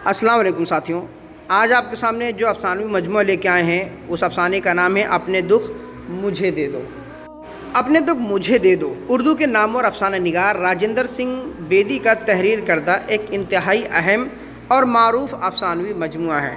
السلام علیکم ساتھیوں، آج آپ کے سامنے جو افسانوی مجموعہ لے کے آئے ہیں اس افسانے کا نام ہے اپنے دکھ مجھے دے دو۔ اپنے دکھ مجھے دے دو اردو کے نامور افسانہ نگار راجندر سنگھ بیدی کا تحریر کردہ ایک انتہائی اہم اور معروف افسانوی مجموعہ ہے۔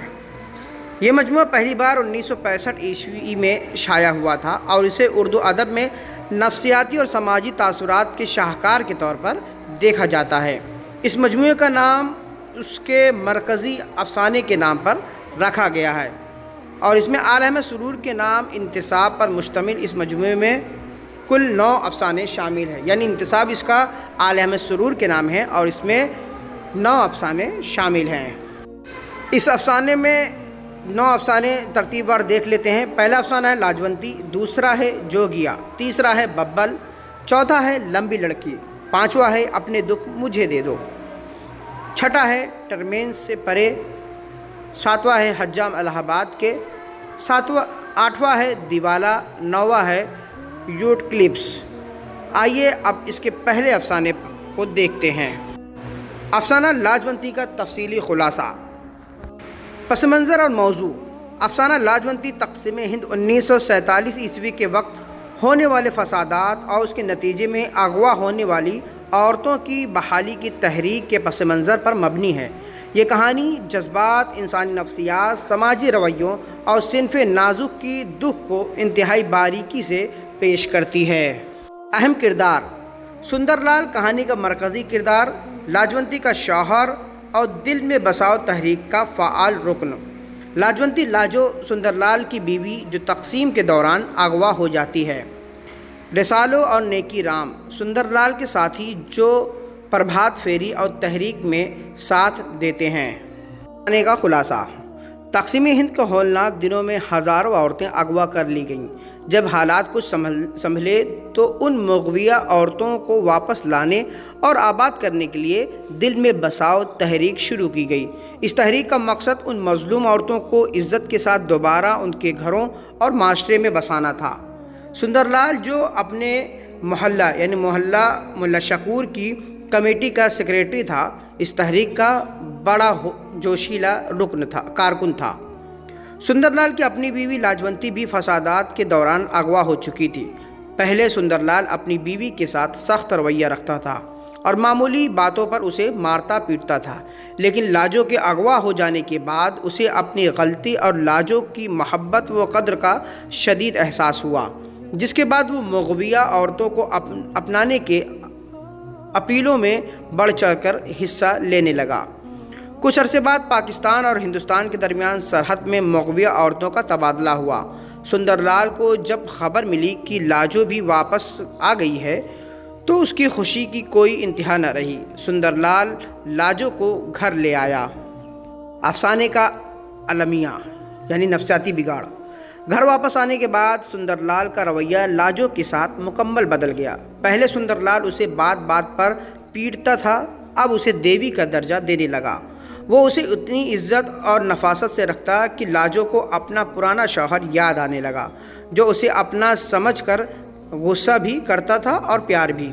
یہ مجموعہ پہلی بار 1965 عیسوی میں شائع ہوا تھا اور اسے اردو ادب میں نفسیاتی اور سماجی تاثرات کے شاہکار کے طور پر دیکھا جاتا ہے۔ اس مجموعے کا نام اس کے مرکزی افسانے کے نام پر رکھا گیا ہے اور اس میں آل احمد سرور کے نام انتصاب پر مشتمل اس مجموعے میں کل 9 افسانے شامل ہیں، یعنی انتصاب اس کا آل احمد سرور کے نام ہے اور اس میں 9 افسانے شامل ہیں۔ اس افسانے میں 9 افسانے ترتیب وار دیکھ لیتے ہیں۔ پہلا افسانہ ہے لاجونتی، دوسرا ہے جوگیا، تیسرا ہے ببل، چوتھا ہے لمبی لڑکی، پانچواں ہے اپنے دکھ مجھے دے دو، چھٹا ہے ٹرمین سے پرے، ساتواں ہے حجام الہ آباد کے، آٹھواں ہے دیوالا، نواں ہے یوٹ کلپس۔ آئیے اب اس کے پہلے افسانے کو دیکھتے ہیں۔ افسانہ لاجونتی کا تفصیلی خلاصہ۔ پس منظر اور موضوع۔ افسانہ لاجونتی تقسیم ہند 1947 عیسوی کے وقت ہونے والے فسادات اور اس کے نتیجے میں اغوا ہونے والی عورتوں کی بحالی کی تحریک کے پس منظر پر مبنی ہے۔ یہ کہانی جذبات، انسانی نفسیات، سماجی رویوں اور صنف نازک کی دکھ کو انتہائی باریکی سے پیش کرتی ہے۔ اہم کردار۔ سندر لال کہانی کا مرکزی کردار، لاجونتی کا شوہر اور دل میں بساؤ تحریک کا فعال رکن۔ لاجونتی لاجو سندر لال کی بیوی جو تقسیم کے دوران اغوا ہو جاتی ہے۔ رسالو اور نیکی رام سندر لال کے ساتھی جو پربھات فیری اور تحریک میں ساتھ دیتے ہیں۔ افسانے کا خلاصہ۔ تقسیم ہند کے ہولناک دنوں میں ہزاروں عورتیں اغوا کر لی گئیں۔ جب حالات کچھ سنبھلے تو ان مغویہ عورتوں کو واپس لانے اور آباد کرنے کے لیے دل میں بساؤ تحریک شروع کی گئی۔ اس تحریک کا مقصد ان مظلوم عورتوں کو عزت کے ساتھ دوبارہ ان کے گھروں اور معاشرے میں بسانا تھا۔ سندر لال جو اپنے محلہ یعنی محلہ ملا شکور کی کمیٹی کا سیکریٹری تھا، اس تحریک کا بڑا جوشیلا کارکن تھا۔ سندر لال کی اپنی بیوی لاجونتی بھی فسادات کے دوران اغوا ہو چکی تھی۔ پہلے سندر لال اپنی بیوی کے ساتھ سخت رویہ رکھتا تھا اور معمولی باتوں پر اسے مارتا پیٹتا تھا، لیکن لاجو کے اغوا ہو جانے کے بعد اسے اپنی غلطی اور لاجو کی محبت و قدر کا شدید احساس ہوا، جس کے بعد وہ مغویہ عورتوں کو اپنانے کے اپیلوں میں بڑھ چڑھ کر حصہ لینے لگا۔ کچھ عرصے بعد پاکستان اور ہندوستان کے درمیان سرحد میں مغویہ عورتوں کا تبادلہ ہوا۔ سندر لال کو جب خبر ملی کہ لاجو بھی واپس آ گئی ہے تو اس کی خوشی کی کوئی انتہا نہ رہی۔ سندر لال لاجو کو گھر لے آیا۔ افسانے کا المیہ یعنی نفسیاتی بگاڑ۔ گھر واپس آنے کے بعد سندر لال کا رویہ لاجو کے ساتھ مکمل بدل گیا۔ پہلے سندر لال اسے بات بات پر پیٹتا تھا، اب اسے دیوی کا درجہ دینے لگا۔ وہ اسے اتنی عزت اور نفاست سے رکھتا کہ لاجو کو اپنا پرانا شوہر یاد آنے لگا، جو اسے اپنا سمجھ کر غصہ بھی کرتا تھا اور پیار بھی۔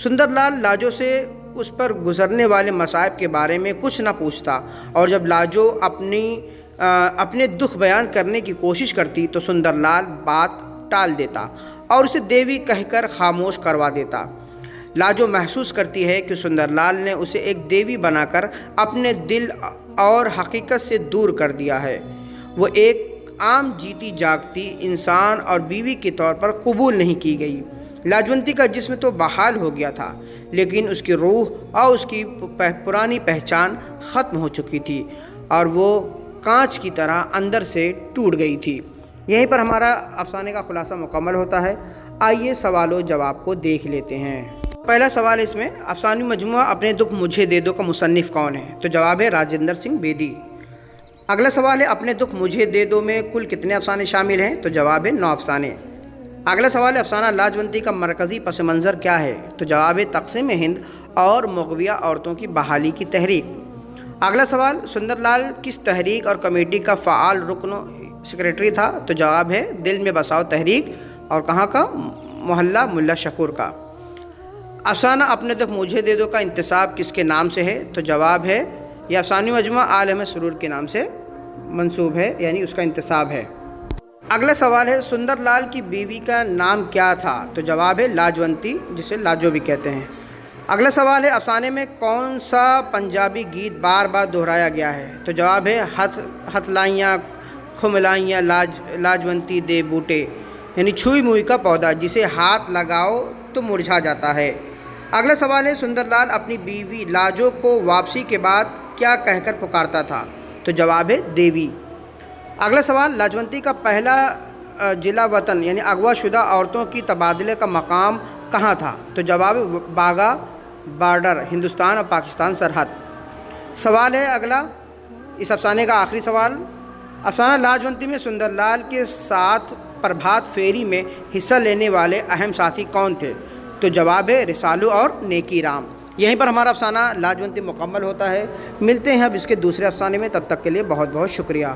سندر لال لاجو سے اس پر گزرنے والے مصائب کے بارے میں کچھ نہ پوچھتا اور جب لاجو اپنے دکھ بیان کرنے کی کوشش کرتی تو سندر لال بات ٹال دیتا اور اسے دیوی کہہ کر خاموش کروا دیتا۔ لاجو محسوس کرتی ہے کہ سندر لال نے اسے ایک دیوی بنا کر اپنے دل اور حقیقت سے دور کر دیا ہے۔ وہ ایک عام جیتی جاگتی انسان اور بیوی کے طور پر قبول نہیں کی گئی۔ لاجونتی کا جسم تو بحال ہو گیا تھا، لیکن اس کی روح اور اس کی پرانی پہچان ختم ہو چکی تھی اور وہ کانچ کی طرح اندر سے ٹوٹ گئی تھی۔ یہیں پر ہمارا افسانے کا خلاصہ مکمل ہوتا ہے۔ آئیے سوال و جواب کو دیکھ لیتے ہیں۔ پہلا سوال اس میں افسانوی مجموعہ اپنے دکھ مجھے دے دو کا مصنف کون ہے؟ تو جواب ہے راجندر سنگھ بیدی۔ اگلا سوال ہے اپنے دکھ مجھے دے دو میں کل کتنے افسانے شامل ہیں؟ تو جواب ہے 9 افسانے۔ اگلا سوال ہے افسانہ لاجونتی کا مرکزی پس منظر کیا ہے؟ تو جواب ہے تقسیم ہند اور مغویہ عورتوں کی بحالی کی تحریک۔ اگلا سوال سندر لال کس تحریک اور کمیٹی کا فعال رکن سیکریٹری تھا؟ تو جواب ہے دل میں بساؤ تحریک، اور کہاں کا؟ محلہ ملا شکور کا۔ افسانہ اپنے دکھ مجھے دے دو کا انتصاب کس کے نام سے ہے؟ تو جواب ہے یہ افسانوی مجموعہ آل احمد سرور کے نام سے منسوب ہے، یعنی اس کا انتساب ہے۔ اگلا سوال ہے سندر لال کی بیوی کا نام کیا تھا؟ تو جواب ہے لاجونتی، جسے لاجو بھی کہتے ہیں۔ اگلا سوال ہے افسانے میں کون سا پنجابی گیت بار بار دہرایا گیا ہے؟ تو جواب ہے ہتھ لائیاں کھملائیاں لاجونتی دے بوٹے، یعنی چھوئی موئی کا پودا جسے ہاتھ لگاؤ تو مرجھا جاتا ہے۔ اگلا سوال ہے سندر لال اپنی بیوی لاجو کو واپسی کے بعد کیا کہہ کر پکارتا تھا؟ تو جواب ہے دیوی۔ اگلا سوال لاجونتی کا پہلا جلا وطن یعنی اغوا شدہ عورتوں کی تبادلے کا مقام کہاں تھا؟ تو جواب باگا بارڈر، ہندوستان اور پاکستان سرحد۔ سوال ہے اگلا اس افسانے کا آخری سوال، افسانہ لاجونتی میں سندر لال کے ساتھ پربھات فیری میں حصہ لینے والے اہم ساتھی کون تھے؟ تو جواب ہے رسالو اور نیکی رام۔ یہیں پر ہمارا افسانہ لاجونتی مکمل ہوتا ہے۔ ملتے ہیں اب اس کے دوسرے افسانے میں، تب تک کے لیے بہت بہت شکریہ۔